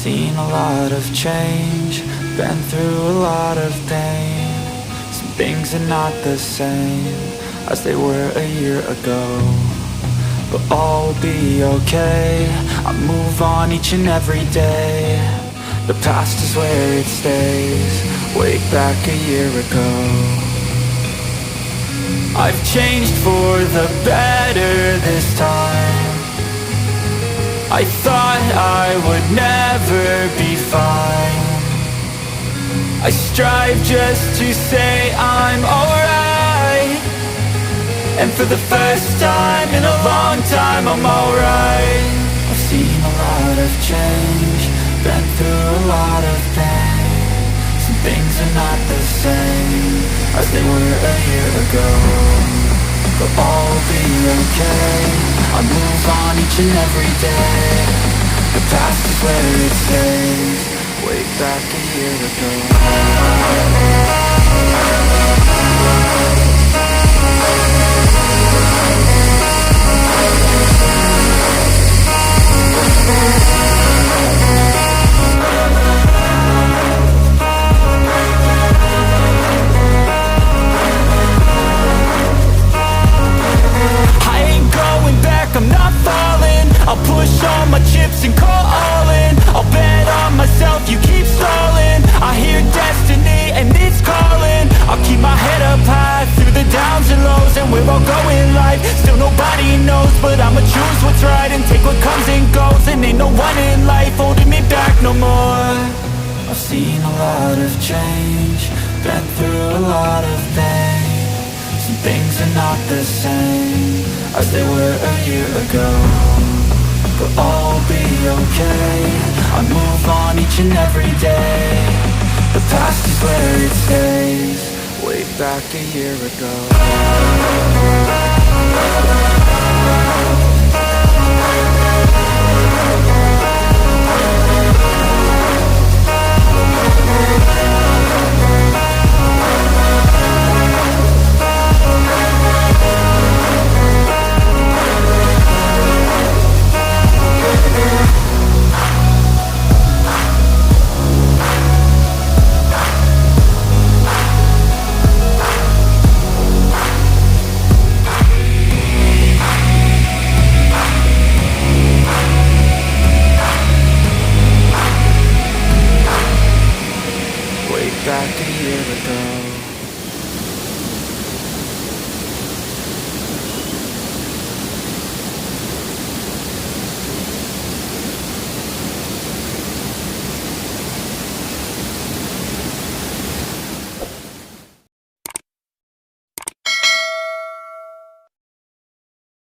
seen a lot of change, been through a lot of pain. Some things are not the same as they were a year ago, but all will be okay. I move on each and every day. The past is where it stays, way back a year ago. I've changed for the better this time. I thought I would never be fine. I strive just to say I'm alright, and for the first time in a long time I'm alright. I've seen a lot of change, been through a lot of pain. Some things are not the same as they were a year ago, but all will be okay. I move on each and every day. The past is where it stays, way back a year ago. I'm not falling, I'll push all my chips and call all in. I'll bet on myself, you keep stalling. I hear destiny and it's calling. I'll keep my head up high through the downs and lows, and we're all going life. Still nobody knows, but I'ma choose what's right and take what comes and goes. And ain't no one in life holding me back no more. I've seen a lot of change, been through a lot of pain. Some things are not the same as they were a year ago, but all will be okay. I move on each and every day. The past is where it stays, way back a year ago.